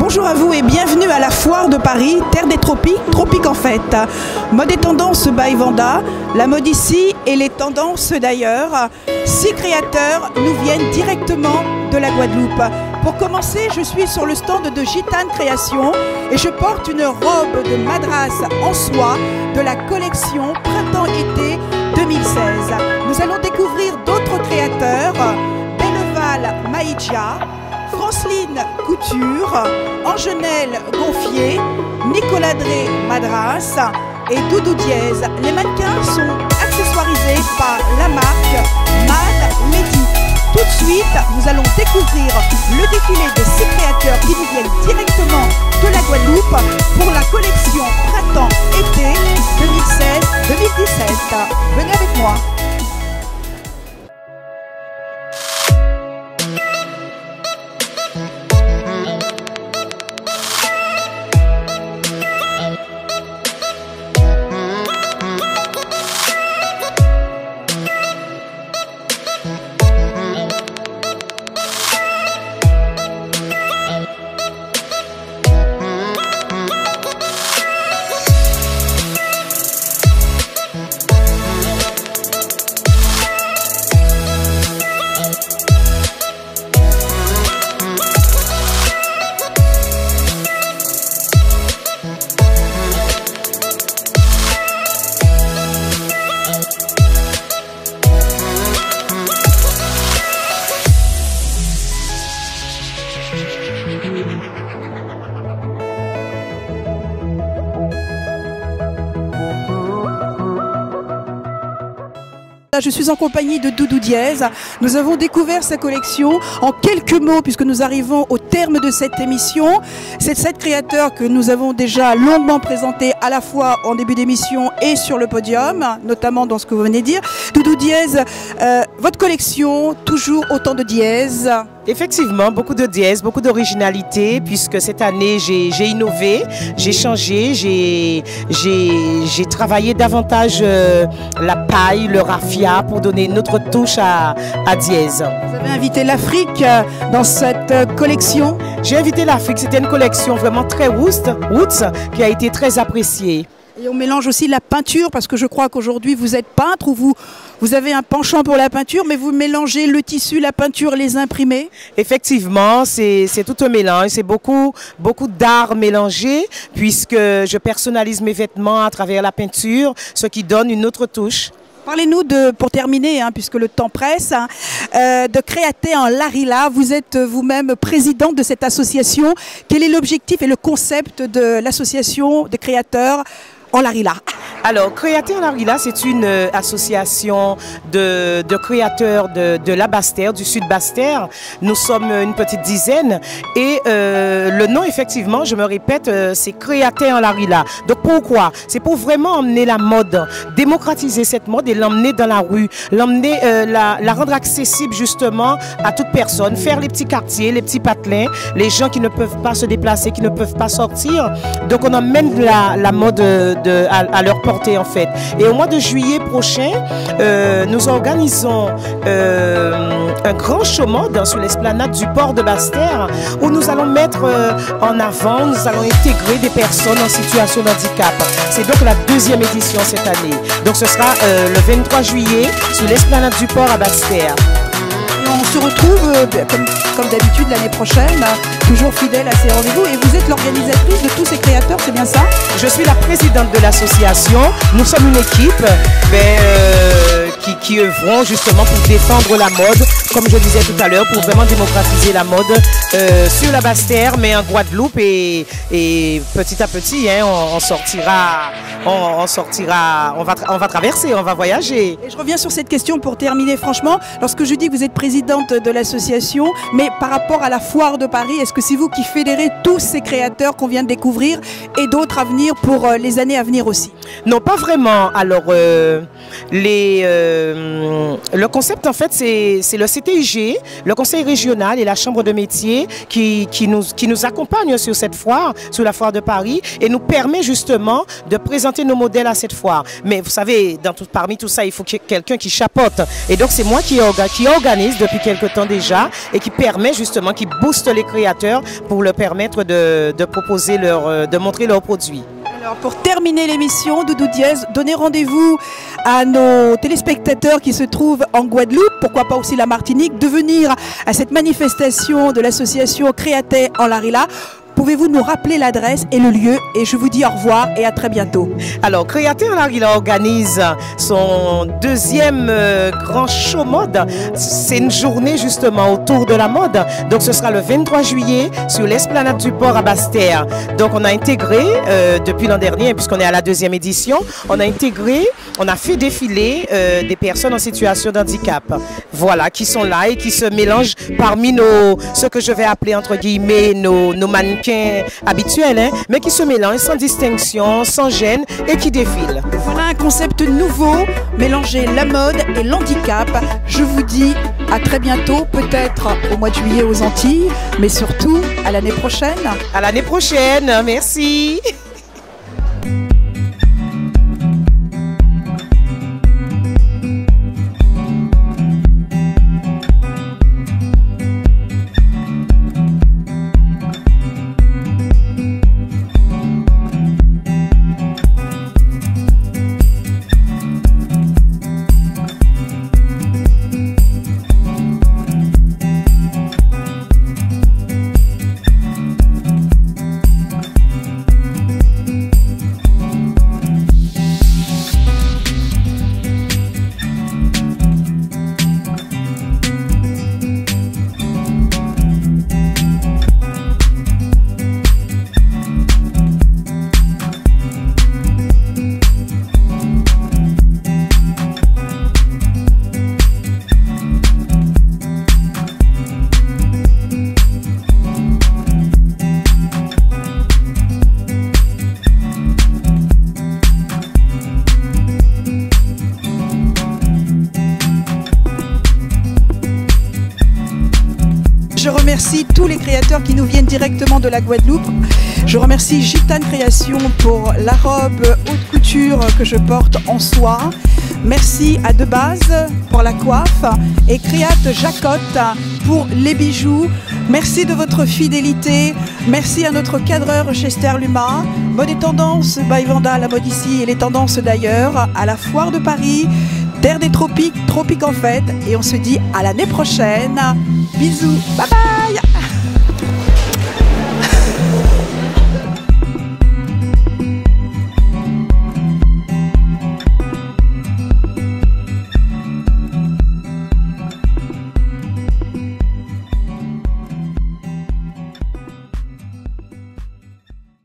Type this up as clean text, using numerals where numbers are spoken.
Bonjour à vous et bienvenue à la foire de Paris, terre des tropiques, tropiques en fête. Mode et tendance by Vanda, la mode ici et les tendances d'ailleurs. 6 créateurs nous viennent directement de la Guadeloupe. Pour commencer, je suis sur le stand de Gitane Création et je porte une robe de madras en soie de la collection Printemps-Été 2016. Nous allons découvrir d'autres créateurs, Belleval Maïdja, Franceline Couture, Angenelle Gonfier, Nicolas Dré Madras et Doudou Diez. Les mannequins sont accessoirisés par la marque Mad Lady. Tout de suite, nous allons découvrir le défilé de 6 créateurs qui nous viennent directement de la Guadeloupe pour la collection Printemps-Été 2016-2017. Venez avec moi. Je suis en compagnie de Doudou Diez. Nous avons découvert sa collection en quelques mots puisque nous arrivons au terme de cette émission. C'est 7 créateurs que nous avons déjà longuement présentés à la fois en début d'émission et sur le podium, notamment dans ce que vous venez de dire. Doudou Diez, votre collection, toujours autant de dièse. Effectivement, beaucoup de dièse, beaucoup d'originalité, puisque cette année j'ai innové, j'ai changé, j'ai travaillé davantage la paille, le raffia pour donner une autre touche à dièse. Vous avez invité l'Afrique dans cette collection? J'ai invité l'Afrique, c'était une collection vraiment très roots qui a été très appréciée. Et on mélange aussi la peinture parce que je crois qu'aujourd'hui vous êtes peintre ou vous avez un penchant pour la peinture, mais vous mélangez le tissu, la peinture, les imprimés. Effectivement, c'est tout un mélange, c'est beaucoup d'art mélangé puisque je personnalise mes vêtements à travers la peinture, ce qui donne une autre touche. Parlez-nous pour terminer, puisque le temps presse, de Créaté en Larila. Vous êtes vous-même présidente de cette association. Quel est l'objectif et le concept de l'association de créateurs en Larila? Alors, Créaté en Larila, c'est une association de créateurs de la Basse-Terre, du Sud Basse-Terre. Nous sommes une petite dizaine et le nom, effectivement, je me répète, c'est Créaté en Larila. Donc pourquoi? C'est pour vraiment emmener la mode, démocratiser cette mode et l'emmener dans la rue, l'emmener, la rendre accessible justement à toute personne, faire les petits quartiers, les petits patelins, les gens qui ne peuvent pas se déplacer, qui ne peuvent pas sortir. Donc on emmène la mode à leur portée en fait. Et au mois de juillet prochain, nous organisons un grand show mode sur l'esplanade du port de Basse-Terre où nous allons mettre en avant, nous allons intégrer des personnes en situation de handicap. C'est donc la 2e édition cette année. Donc ce sera le 23 juillet sur l'esplanade du port à Basse-Terre. On se retrouve comme d'habitude l'année prochaine, toujours fidèle à ces rendez-vous. Et vous êtes l'organisatrice de tous ces créateurs, c'est bien ça? Je suis la présidente de l'association. Nous sommes une équipe qui œuvront justement pour défendre la mode, comme je disais tout à l'heure, pour vraiment démocratiser la mode sur la Basse-Terre, mais en Guadeloupe et petit à petit, hein, on va traverser, on va voyager. Et je reviens sur cette question pour terminer. Franchement, lorsque je dis que vous êtes présidente de l'association, mais par rapport à la foire de Paris, est-ce que c'est vous qui fédérez tous ces créateurs qu'on vient de découvrir et d'autres à venir pour les années à venir aussi? Non, pas vraiment. Alors, le concept, en fait, c'est le CTIG, le Conseil régional et la Chambre de métier qui nous accompagnent sur cette foire, sur la foire de Paris, et nous permet justement de présenter nos modèles à cette foire. Mais vous savez, parmi tout ça, il faut quelqu'un qui chapeaute. Et donc, c'est moi qui organise depuis quelque temps déjà et qui permet justement, qui booste les créateurs pour leur permettre de proposer de montrer leurs produits. Alors pour terminer l'émission, Doudou Dièse, donnez rendez-vous à nos téléspectateurs qui se trouvent en Guadeloupe, pourquoi pas aussi la Martinique, de venir à cette manifestation de l'association Créaté en Larila. Pouvez-vous nous rappeler l'adresse et le lieu? Et je vous dis au revoir et à très bientôt. Alors, Créaté en Larila organise son deuxième grand show mode. C'est une journée justement autour de la mode. Donc, ce sera le 23 juillet sur l'esplanade du port à Basse-Terre. Donc, on a intégré, depuis l'an dernier, puisqu'on est à la deuxième édition, on a fait défiler des personnes en situation de handicap. Voilà, qui sont là et qui se mélangent parmi ce que je vais appeler entre guillemets nos mannequins habituels, hein, mais qui se mélangent sans distinction, sans gêne et qui défilent. Voilà un concept nouveau, mélanger la mode et l'handicap. Je vous dis à très bientôt, peut-être au mois de juillet aux Antilles, mais surtout à l'année prochaine. À l'année prochaine, merci. Je remercie tous les créateurs qui nous viennent directement de la Guadeloupe. Je remercie Gitane Création pour la robe haute couture que je porte en soie. Merci à Debase pour la coiffe et Créate Jacotte pour les bijoux. Merci de votre fidélité. Merci à notre cadreur Chester Luma. Mode et tendance by Vanda, la mode ici et les tendances d'ailleurs, à la foire de Paris. Terre des tropiques, tropiques en fête. Et on se dit à l'année prochaine. Bisous, bye bye.